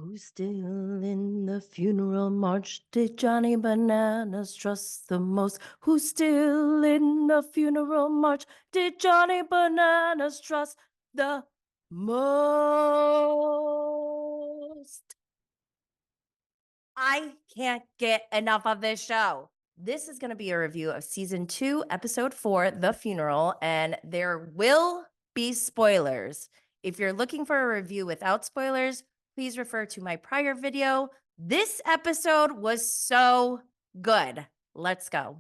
Who's still in the funeral march? Did Johnny Bananas trust the most? Who's still in the funeral march? Did Johnny Bananas trust the most? I can't get enough of this show. This is going to be a review of season 2, episode 4, The Funeral, and there will be spoilers. If you're looking for a review without spoilers, please refer to my prior video. This episode was so good. Let's go.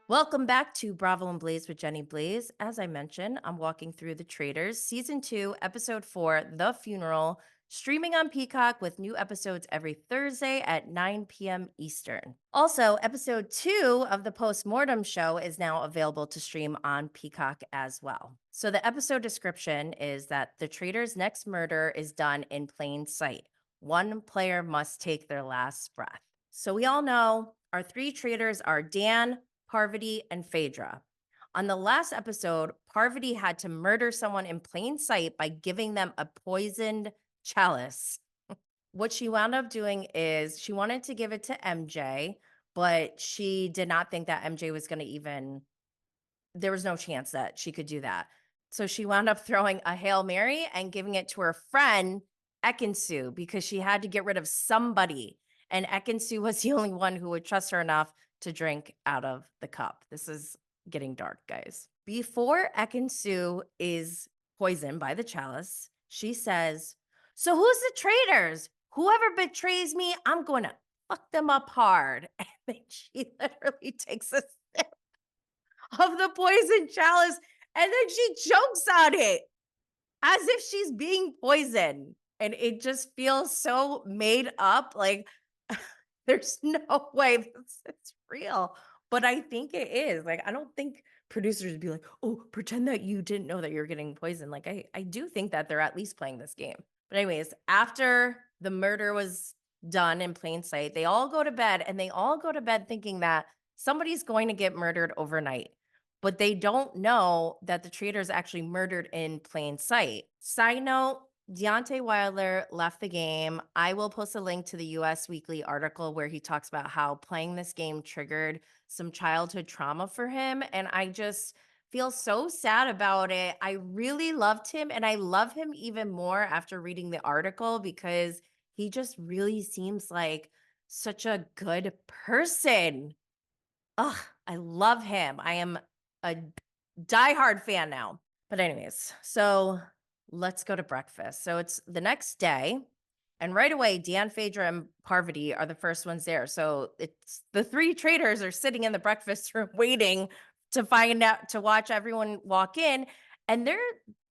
Welcome back to Bravo and Blaze with Jenny Blaze. As I mentioned, I'm walking through the Traitors, season 2, episode 4, The Funeral, streaming on Peacock with new episodes every Thursday at 9 p.m. Eastern. Also, episode 2 of the Postmortem show is now available to stream on Peacock as well. So, the episode description is that the Traitors' next murder is done in plain sight. One player must take their last breath. So, we all know our 3 traitors are Dan, Parvati, and Phaedra. On the last episode, Parvati had to murder someone in plain sight by giving them a poisoned chalice. What she wound up doing is she wanted to give it to MJ, but she did not think that MJ was going to even, there was no chance that she could do that. So she wound up throwing a Hail Mary and giving it to her friend, Ekansu, because she had to get rid of somebody. And Ekansu was the only one who would trust her enough to drink out of the cup. This is getting dark, guys. Before Ekansu is poisoned by the chalice, she says, "So who's the traitors? Whoever betrays me, I'm going to fuck them up hard." And then she literally takes a sip of the poison chalice and then she chokes on it as if she's being poisoned. And it just feels so made up. Like, there's no way this is real. But I think it is. Like, I don't think producers would be like, oh, pretend that you didn't know that you're getting poisoned. Like, I do think that they're at least playing this game. But, anyways, after the murder was done in plain sight, they all go to bed and they all go to bed thinking that somebody's going to get murdered overnight. But they don't know that the traitors actually murdered in plain sight. Side note, Deontay Wilder left the game. I will post a link to the US Weekly article where he talks about how playing this game triggered some childhood trauma for him. And I just feel so sad about it. I really loved him, and I love him even more after reading the article because he just really seems like such a good person. Ugh, I love him. I am a diehard fan now. But anyways, so let's go to breakfast. So it's the next day, and right away, Dan, Phaedra, and Parvati are the first ones there. So it's the 3 traitors are sitting in the breakfast room waiting to find out to watch everyone walk in. And they're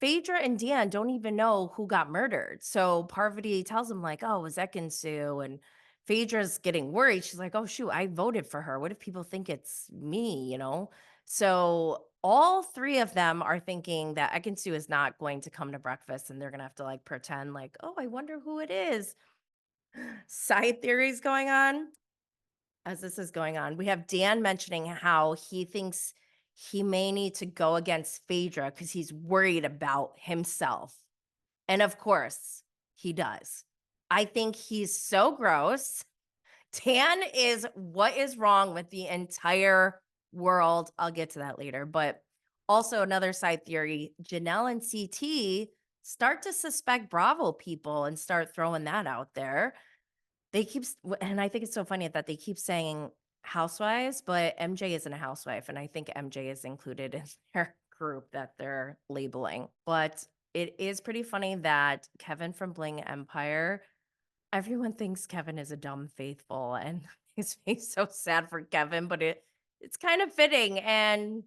Phaedra and Dan don't even know who got murdered. So Parvati tells them, like, oh, it was Ekansu. And Phaedra's getting worried. She's like, oh, shoot, I voted for her. What if people think it's me, you know? So all 3 of them are thinking that Ekansu is not going to come to breakfast and they're going to have to like pretend like, oh, I wonder who it is. Side theories going on as this is going on. We have Dan mentioning how he thinks he may need to go against Phaedra because he's worried about himself. And of course, he does. I think he's so gross. Tan is what is wrong with the entire world. I'll get to that later. But also, another side theory, Janelle and CT start to suspect Bravo people and start throwing that out there. They keep, and I think it's so funny that they keep saying housewives, but MJ isn't a housewife. And I think MJ is included in their group that they're labeling. But it is pretty funny that Kevin from Bling Empire, everyone thinks Kevin is a dumb faithful, and it's makes me so sad for Kevin, but it's kind of fitting. And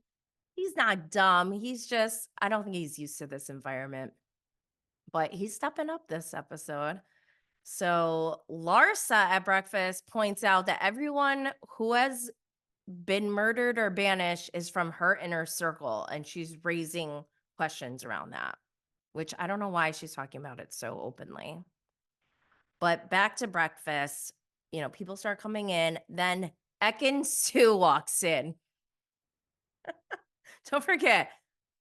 he's not dumb. He's just, I don't think he's used to this environment, but he's stepping up this episode. So Larsa at breakfast points out that everyone who has been murdered or banished is from her inner circle, and she's raising questions around that, which I don't know why she's talking about it so openly. But back to breakfast. People start coming in. Then Ekin Sue walks in. Don't forget,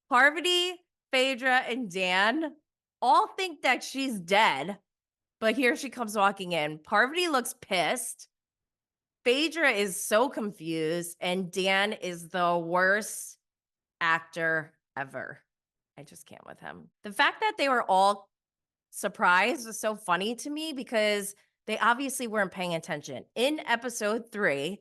Parvati, Phaedra, and Dan all think that she's dead, but here she comes walking in. Parvati looks pissed. Phaedra is so confused, and Dan is the worst actor ever. I just can't with him. The fact that they were all surprised was so funny to me because they obviously weren't paying attention. In episode 3,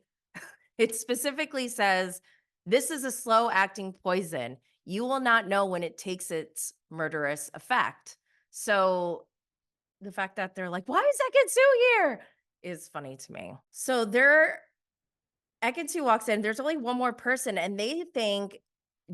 it specifically says, "This is a slow acting poison. You will not know when it takes its murderous effect." So the fact that they're like, "Why is Ekin-Su here?" is funny to me. So Ekin-Su walks in. There's only one more person, and they think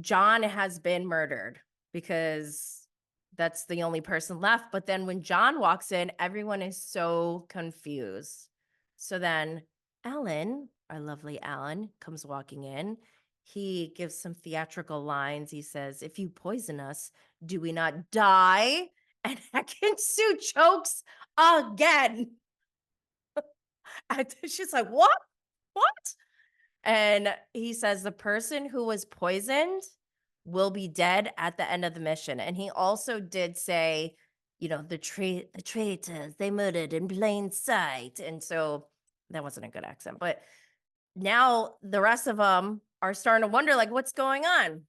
John has been murdered because that's the only person left. But then when John walks in, everyone is so confused. So then Alan, our lovely Alan, comes walking in. He gives some theatrical lines. He says, "If you poison us, do we not die?" And Ekin-Su chokes again. And she's like, "What? What?" And he says the person who was poisoned will be dead at the end of the mission. And he also did say, the traitors, they murdered in plain sight. And so that wasn't a good accent. But now the rest of them are starting to wonder, like, what's going on?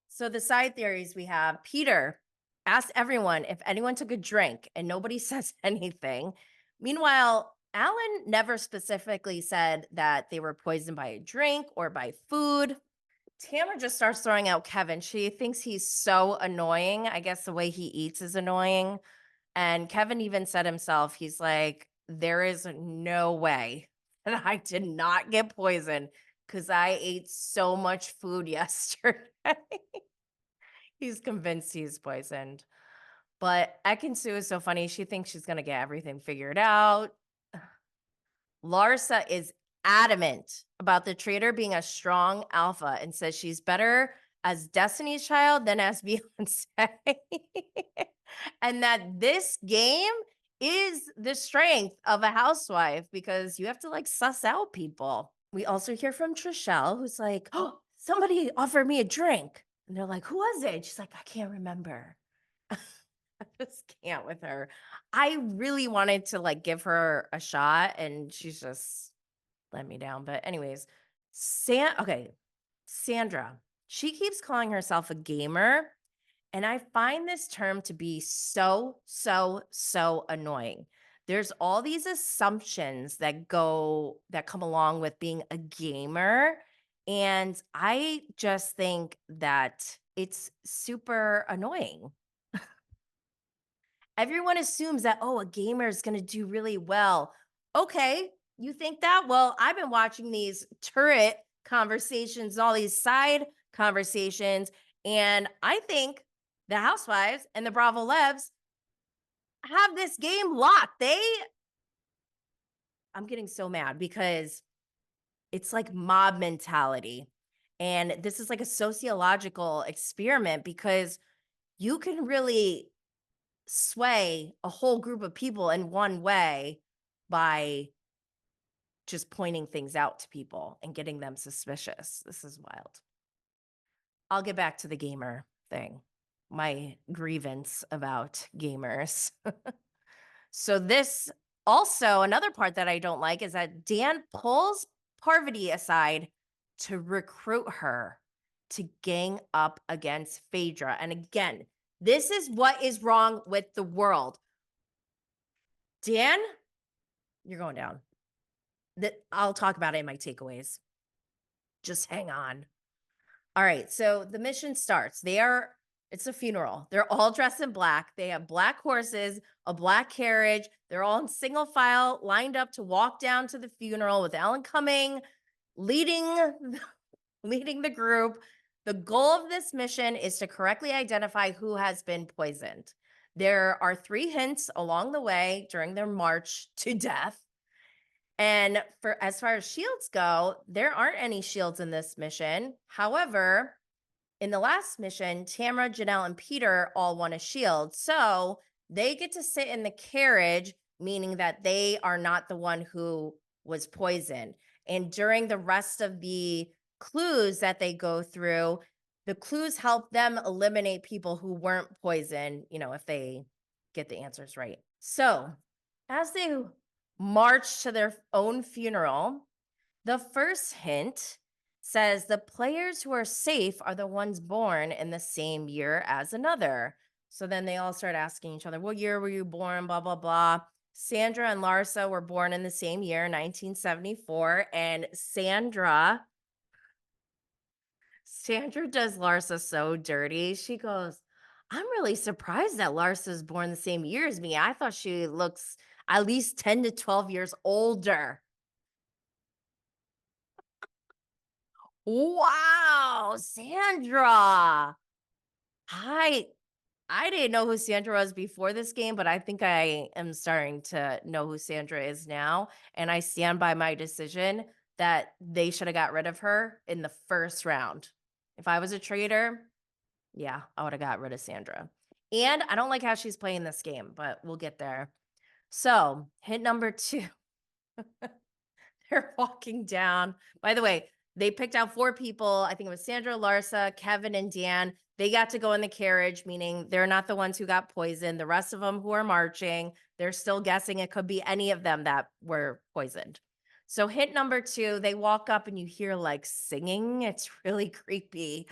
So the side theories we have: Peter asked everyone if anyone took a drink, and nobody says anything. Meanwhile, Alan never specifically said that they were poisoned by a drink or by food. Tamara just starts throwing out Kevin. She thinks he's so annoying. I guess the way he eats is annoying. And Kevin even said himself, he's like, "There is no way that I did not get poisoned because I ate so much food yesterday." He's convinced he's poisoned. But Ekin-Su is so funny. She thinks she's going to get everything figured out. Larsa is adamant about the traitor being a strong alpha and says she's better as Destiny's Child than as Beyonce. And that this game is the strength of a housewife because you have to like suss out people. We also hear from Trishelle, who's like, "Oh, somebody offered me a drink." And they're like, "Who was it?" She's like, "I can't remember." I just can't with her. I really wanted to like give her a shot and she's just let me down. But anyways, okay, Sandra. She keeps calling herself a gamer, and I find this term to be so, so, so annoying. There's all these assumptions that come along with being a gamer. And I just think that it's super annoying. Everyone assumes that, oh, a gamer is going to do really well. Okay, you think that? Well, I've been watching these turret conversations, all these side conversations, and I think the Housewives and the Bravo Lebs have this game locked. I'm getting so mad because it's like mob mentality. And this is like a sociological experiment because you can really sway a whole group of people in one way by just pointing things out to people and getting them suspicious. This is wild. I'll get back to the gamer thing, my grievance about gamers. So, this also, another part that I don't like is that Dan pulls Parvati aside to recruit her to gang up against Phaedra. And again, this is what is wrong with the world. Dan, you're going down. I'll talk about it in my takeaways. Just hang on. All right, so the mission starts. It's a funeral. They're all dressed in black. They have black horses, a black carriage. They're all in single file, lined up to walk down to the funeral with Ellen Cumming leading leading the group. The goal of this mission is to correctly identify who has been poisoned. There are 3 hints along the way during their march to death. And for as far as shields go, there aren't any shields in this mission. However, in the last mission, Tamara, Janelle, and Peter all won a shield. So they get to sit in the carriage, meaning that they are not the one who was poison. And during the rest of the clues that they go through, the clues help them eliminate people who weren't poisoned, if they get the answers right. So, as they march to their own funeral, the first hint says the players who are safe are the ones born in the same year as another. So then they all start asking each other, what year were you born? Blah, blah, blah. Sandra and Larsa were born in the same year, 1974. And Sandra does Larsa so dirty. She goes, I'm really surprised that Larsa's born the same year as me. I thought she looks at least 10 to 12 years older. Wow, Sandra. I I didn't know who Sandra was before this game, but I think I am starting to know who Sandra is now, and I stand by my decision that they should have got rid of her in the first round. If I was a traitor, yeah, I would have got rid of Sandra. And I don't like how she's playing this game, but we'll get there. So, hint number 2. They're walking down. By the way, they picked out 4 people. I think it was Sandra, Larsa, Kevin, and Dan. They got to go in the carriage, meaning they're not the ones who got poisoned. The rest of them who are marching, they're still guessing it could be any of them that were poisoned. So, hint number 2, they walk up and you hear like singing. It's really creepy.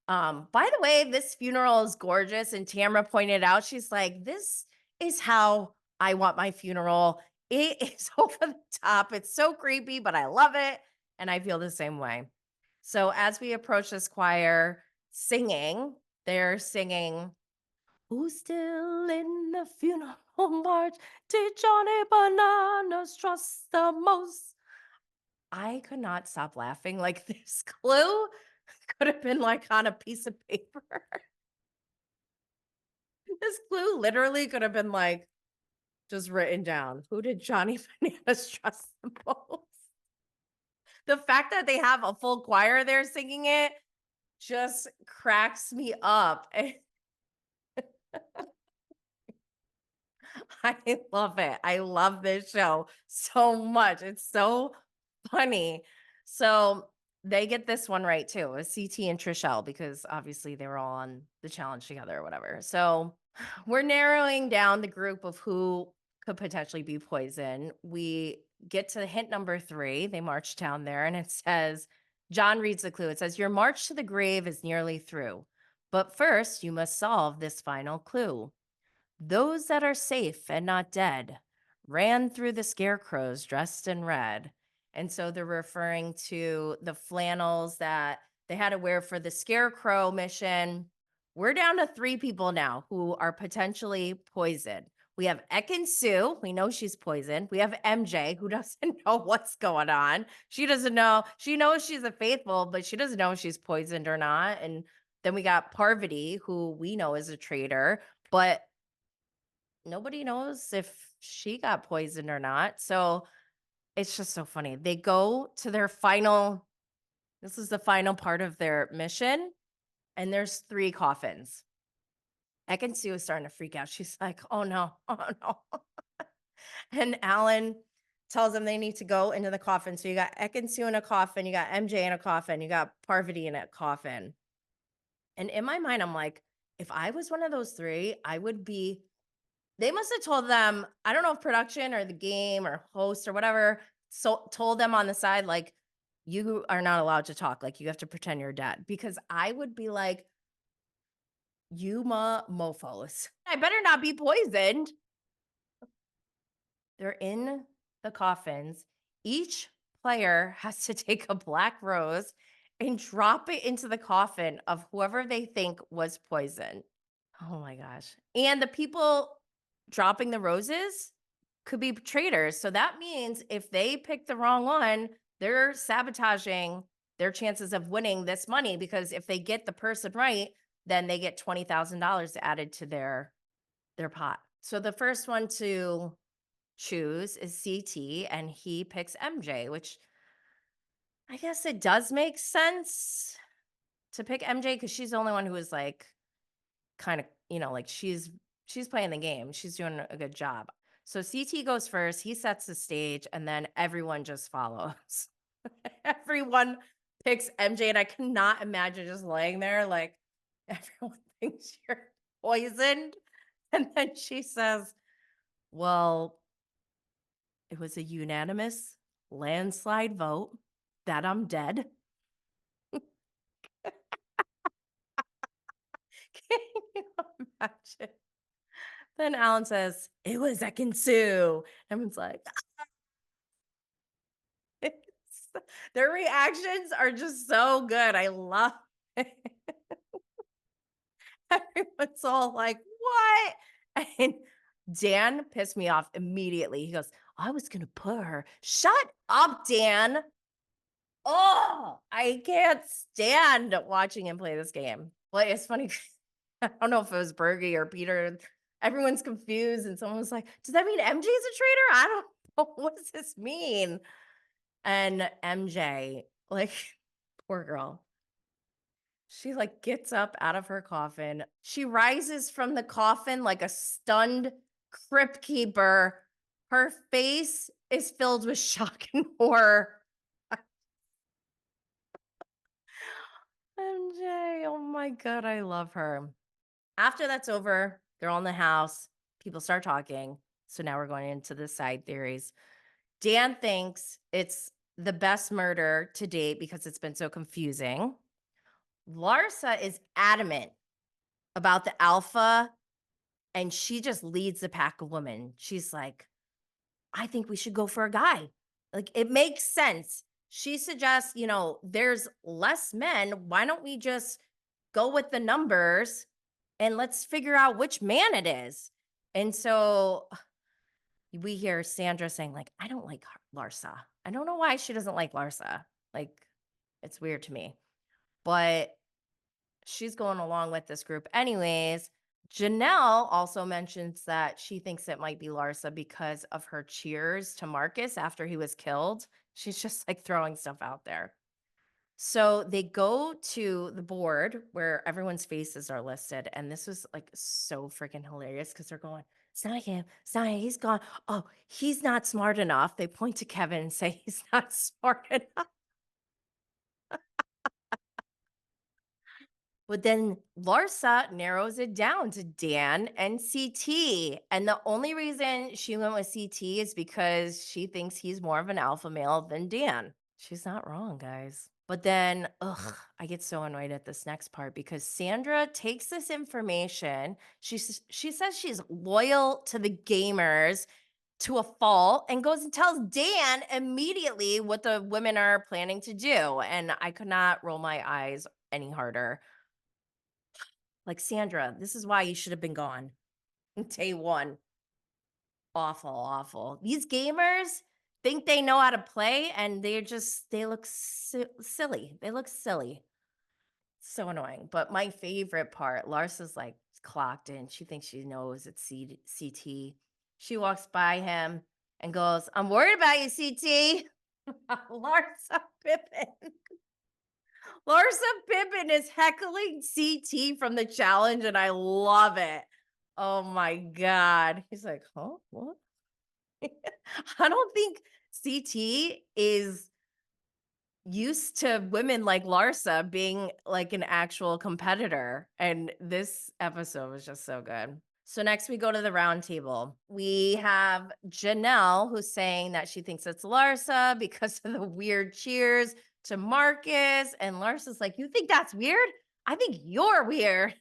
By the way, this funeral is gorgeous. And Tamra pointed out, she's like, this is how I want my funeral. It is over the top. It's so creepy, but I love it. And I feel the same way. So as we approach this choir singing, they're singing, who's still in the funeral march? Did Johnny Bananas trust the most? I could not stop laughing. Like this clue could have been like on a piece of paper. This clue literally could have been like just written down. Who did Johnny Bananas trust the most? The fact that they have a full choir there singing it just cracks me up. I love it. I love this show so much. It's so funny. So they get this one right too. It was CT and Trishelle because obviously they were all on the challenge together or whatever. So we're narrowing down the group of who could potentially be poison. We get to hint number 3. They march down there and it says, John reads the clue. It says, your march to the grave is nearly through. But first, you must solve this final clue. Those that are safe and not dead ran through the scarecrows dressed in red. And so they're referring to the flannels that they had to wear for the scarecrow mission. We're down to 3 people now who are potentially poisoned. We have Ekin Sue. We know she's poisoned. We have MJ, who doesn't know what's going on. She doesn't know. She knows she's a faithful, but she doesn't know if she's poisoned or not. And then we got Parvati, who we know is a traitor, but nobody knows if she got poisoned or not. So it's just so funny. They go to their final, this is the final part of their mission, and there's 3 coffins. Ekin Sue is starting to freak out. She's like, oh no, oh no. And Alan tells them they need to go into the coffin. So you got Ekin Sue in a coffin, you got MJ in a coffin, you got Parvati in a coffin. And in my mind, I'm like, if I was one of those 3, I would be. They must have told them, I don't know if production or the game or host or whatever, so told them on the side, like, you are not allowed to talk. Like, you have to pretend you're dead. Because I would be like, you mofos. I better not be poisoned. They're in the coffins. Each player has to take a black rose and drop it into the coffin of whoever they think was poisoned. Oh my gosh. And the people dropping the roses could be traitors. So that means if they pick the wrong one, they're sabotaging their chances of winning this money because if they get the person right, then they get $20,000 added to their pot. So the first one to choose is CT and he picks MJ, which I guess it does make sense to pick MJ because she's the only one who is like kind of, like she's playing the game. She's doing a good job. So CT goes first, he sets the stage, and then everyone just follows. Everyone picks MJ, and I cannot imagine just laying there like everyone thinks you're poisoned. And then she says, well, it was a unanimous landslide vote that I'm dead. Can you imagine? Then Alan says, it was Ekin-Su. Everyone's like, it's, their reactions are just so good. I love it. Everyone's all like, what? And Dan pissed me off immediately. He goes, I was going to put her. Shut up, Dan. Oh, I can't stand watching him play this game. Well, it's funny. I don't know if it was Bergie or Peter. Everyone's confused, and someone was like, "Does that mean MJ's a traitor?" I don't know. What does this mean? And MJ, like, poor girl. She like gets up out of her coffin. She rises from the coffin like a stunned crypt keeper. Her face is filled with shock and horror. MJ, oh my God, I love her. After that's over, they're all in the house. People start talking. So now we're going into the side theories. Dan thinks it's the best murder to date because it's been so confusing. Larsa is adamant about the alpha, and she just leads the pack of women. She's like, I think we should go for a guy. Like, it makes sense. She suggests, there's less men. Why don't we just go with the numbers and let's figure out which man it is? And so we hear Sandra saying, like, I don't like Larsa. I don't know why she doesn't like Larsa. Like, it's weird to me. But she's going along with this group anyways. Janelle also mentions that she thinks it might be Larsa because of her cheers to Marcus after he was killed. She's just like throwing stuff out there. So they go to the board where everyone's faces are listed. And this was like so freaking hilarious because they're going, it's not him. It's not him. He's gone. Oh, he's not smart enough. They point to Kevin and say he's not smart enough. But then Larsa narrows it down to Dan and CT. And the only reason she went with CT is because she thinks he's more of an alpha male than Dan. She's not wrong, guys. But then, I get so annoyed at this next part because Sandra takes this information. She says she's loyal to the gamers to a fault and goes and tells Dan immediately what the women are planning to do. And I could not roll my eyes any harder. Like, Sandra, this is why you should have been gone. Day one. Awful, awful. These gamers think they know how to play and they look silly. They look silly. So annoying. But my favorite part, Larsa's like clocked in. She thinks she knows it's CT. She walks by him and goes, I'm worried about you, CT. Larsa Pippen. Larsa Pippen is heckling CT from the challenge, and I love it. Oh my God. He's like, huh? What? I don't think CT is used to women like Larsa being like an actual competitor. And this episode was just so good. So next we go to the round table. We have Janelle who's saying that she thinks it's Larsa because of the weird cheers to Marcus. And Larsa's like, you think that's weird? I think you're weird.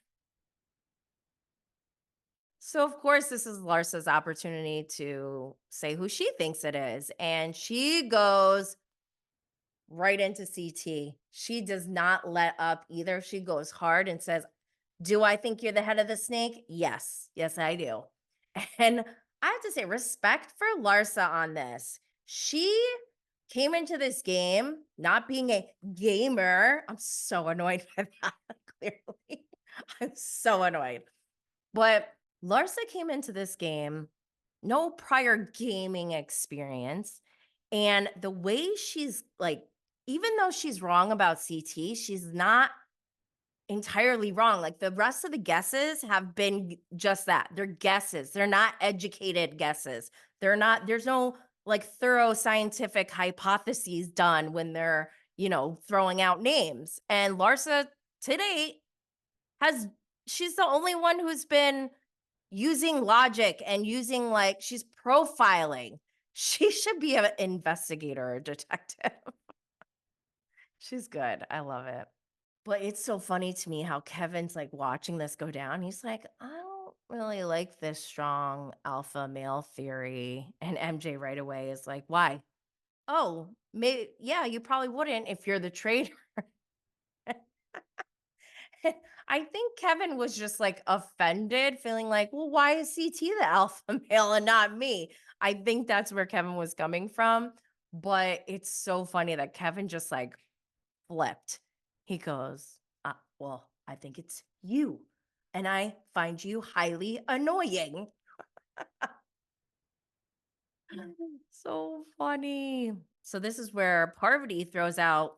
So of course, this is Larsa's opportunity to say who she thinks it is. And she goes right into CT. She does not let up either. She goes hard and says, do I think you're the head of the snake? Yes. Yes, I do. And I have to say, respect for Larsa on this. She came into this game not being a gamer. I'm so annoyed by that, clearly. I'm so annoyed. But Larsa came into this game, no prior gaming experience. And the way she's like, even though she's wrong about CT, she's not entirely wrong. Like the rest of the guesses have been just that. They're guesses. They're not educated guesses. They're not, there's no like thorough scientific hypotheses done when they're, throwing out names. And Larsa today has, she's the only one who's been using logic and using like, she's profiling. She should be an investigator or detective. She's good. I love it. But it's so funny to me how Kevin's like watching this go down. He's like, I don't really like this strong alpha male theory. And MJ right away is like, why? Oh, maybe, yeah, you probably wouldn't if you're the traitor. I think Kevin was just like offended, feeling like, well, why is CT the alpha male and not me? I think that's where Kevin was coming from. But it's so funny that Kevin just like flipped. He goes, well, I think it's you. And I find you highly annoying. So funny. So this is where Parvati throws out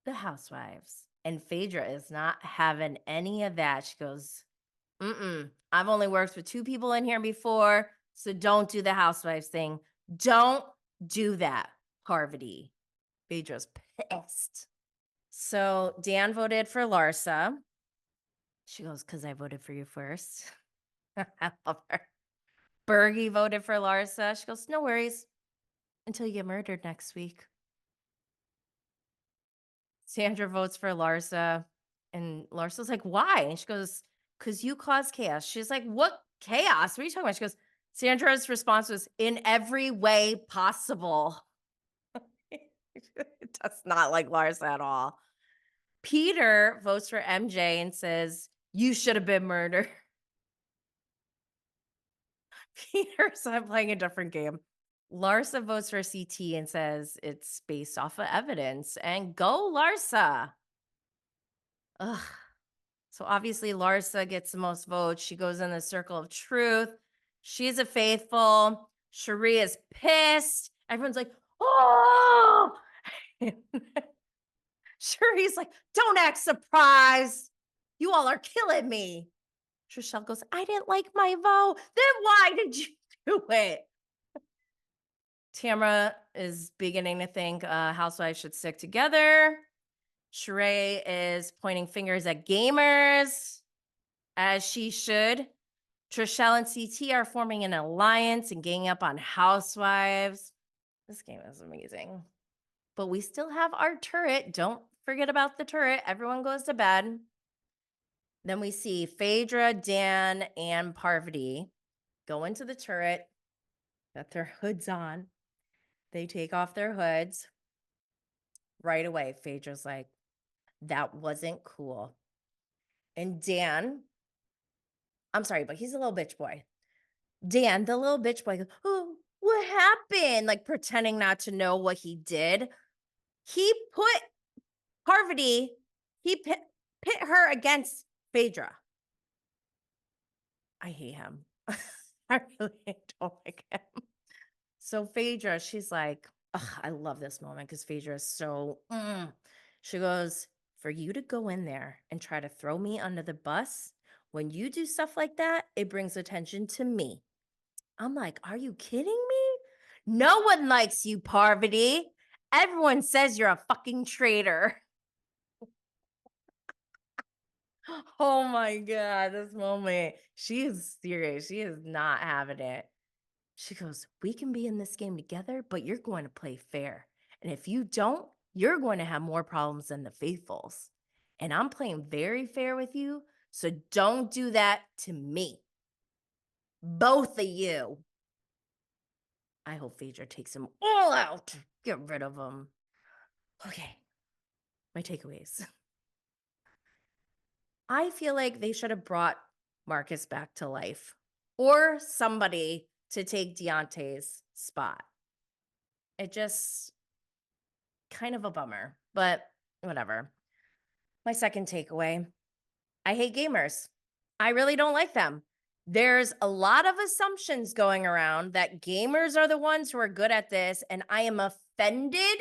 the housewives. And Phaedra is not having any of that. She goes, I've only worked with 2 people in here before. So don't do the housewives thing. Don't do that, Parvati. Phaedra's pissed. So Dan voted for Larsa. She goes, because I voted for you first. I love her. Bergie voted for Larsa. She goes, no worries until you get murdered next week. Sandra votes for Larsa. And Larsa's like, why? And she goes, because you caused chaos. She's like, what chaos? What are you talking about? She goes, Sandra's response was, in every way possible. It does not like Larsa at all. Peter votes for MJ and says, you should have been murdered. Peter, so I'm playing a different game. Larsa votes for CT and says it's based off of evidence. And go, Larsa. Ugh. So obviously, Larsa gets the most votes. She goes in the circle of truth. She's a faithful. Cherie is pissed. Everyone's like, oh. Cherie's like, don't act surprised. You all are killing me. Trishelle goes, I didn't like my vote. Then why did you do it? Tamra is beginning to think housewives should stick together. Sheree is pointing fingers at gamers, as she should. Trishelle and CT are forming an alliance and ganging up on housewives. This game is amazing. But we still have our turret. Don't forget about the turret. Everyone goes to bed. Then we see Phaedra, Dan, and Parvati go into the turret, got their hoods on. They take off their hoods. Right away, Phaedra's like, that wasn't cool. And Dan, I'm sorry, but he's a little bitch boy. Dan, the little bitch boy, goes, oh, what happened? Like pretending not to know what he did. He put Parvati, he pit her against Phaedra. I hate him. I really don't like him. So Phaedra, she's like, I love this moment because Phaedra is so, she goes, for you to go in there and try to throw me under the bus, when you do stuff like that, it brings attention to me. I'm like, are you kidding me? No one likes you, Parvati. Everyone says you're a fucking traitor. Oh my God, this moment. She is serious. She is not having it. She goes, we can be in this game together, but you're going to play fair. And if you don't, you're going to have more problems than the faithfuls. And I'm playing very fair with you. So don't do that to me. Both of you. I hope Phaedra takes them all out. Get rid of them. Okay. My takeaways. I feel like they should have brought Marcus back to life or somebody to take Deontay's spot. It just kind of a bummer, but whatever. My second takeaway, I hate gamers. I really don't like them. There's a lot of assumptions going around that gamers are the ones who are good at this, and I am offended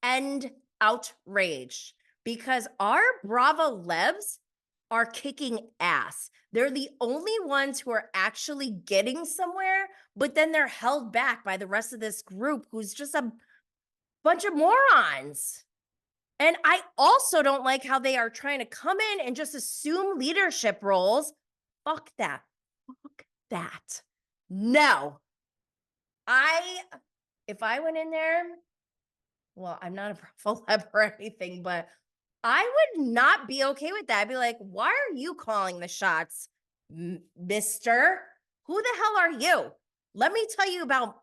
and outraged because our Bravo Lebs are kicking ass. They're the only ones who are actually getting somewhere, but then they're held back by the rest of this group who's just a bunch of morons. And I also don't like how they are trying to come in and just assume leadership roles. Fuck that. Fuck that. No. I if I went in there, well, I'm not a celeb or anything, but I would not be okay with that. I'd be like, why are you calling the shots, mister? Who the hell are you? Let me tell you about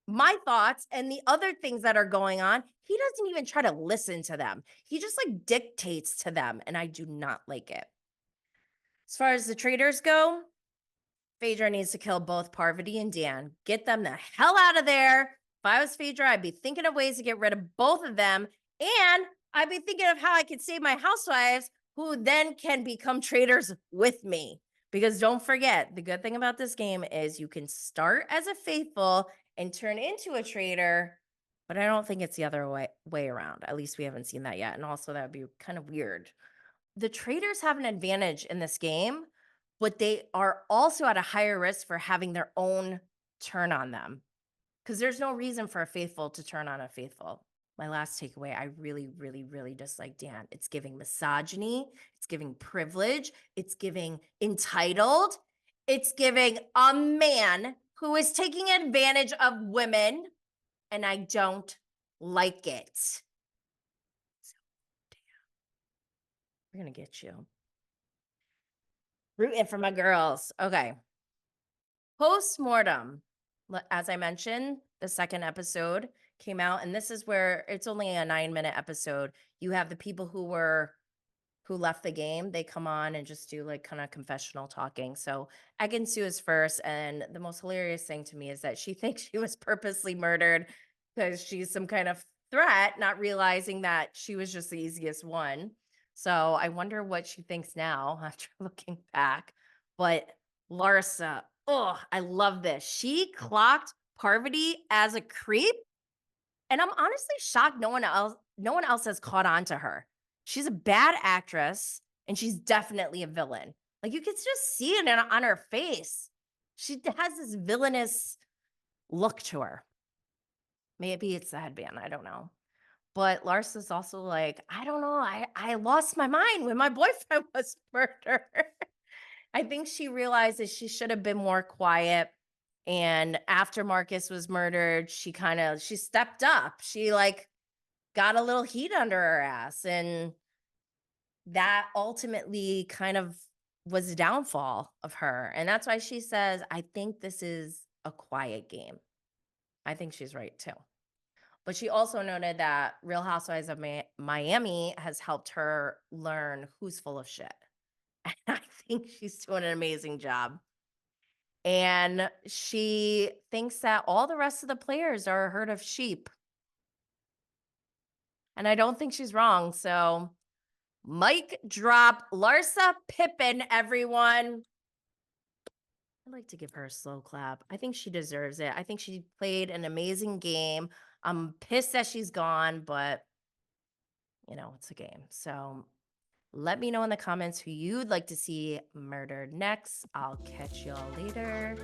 my thoughts and the other things that are going on. He doesn't even try to listen to them. He just like dictates to them. And I do not like it. As far as the traders go, Phaedra needs to kill both Parvati and Dan. Get them the hell out of there. If I was Phaedra, I'd be thinking of ways to get rid of both of them. And I'd be thinking of how I could save my housewives who then can become traders with me. Because don't forget, the good thing about this game is you can start as a faithful and turn into a trader, but I don't think it's the other way around. At least we haven't seen that yet. And also, that would be kind of weird. The traders have an advantage in this game, but they are also at a higher risk for having their own turn on them because there's no reason for a faithful to turn on a faithful. My last takeaway, I really, really, really dislike Dan. It's giving misogyny, it's giving privilege, it's giving entitled, it's giving a man who is taking advantage of women, and I don't like it. So, we're gonna get you. Rooting for my girls. Okay. Post-mortem. As I mentioned, the second episode came out, and this is where it's only a 9-minute episode. You have the people who left the game, they come on and just do like kind of confessional talking. So Egan Sue is first, and the most hilarious thing to me is that she thinks she was purposely murdered because she's some kind of threat, not realizing that she was just the easiest one. So I wonder what she thinks now after looking back. But Larsa, oh, I love this. She clocked Parvati as a creep, and I'm honestly shocked no one else has caught on to her. She's a bad actress and she's definitely a villain. Like you could just see it on her face. She has this villainous look to her. Maybe it's the headband, I don't know. But Lars is also like, I don't know, I lost my mind when my boyfriend was murdered. I think she realizes she should have been more quiet. And after Marcus was murdered, she stepped up. She like got a little heat under her ass. And that ultimately kind of was the downfall of her. And that's why she says, I think this is a quiet game. I think she's right too. But she also noted that Real Housewives of Miami has helped her learn who's full of shit. And I think she's doing an amazing job. And she thinks that all the rest of the players are a herd of sheep. And I don't think she's wrong. So, mic drop. Larsa Pippen, everyone. I'd like to give her a slow clap. I think she deserves it. I think she played an amazing game. I'm pissed that she's gone, but it's a game. So, let me know in the comments who you'd like to see murdered next. I'll catch y'all later.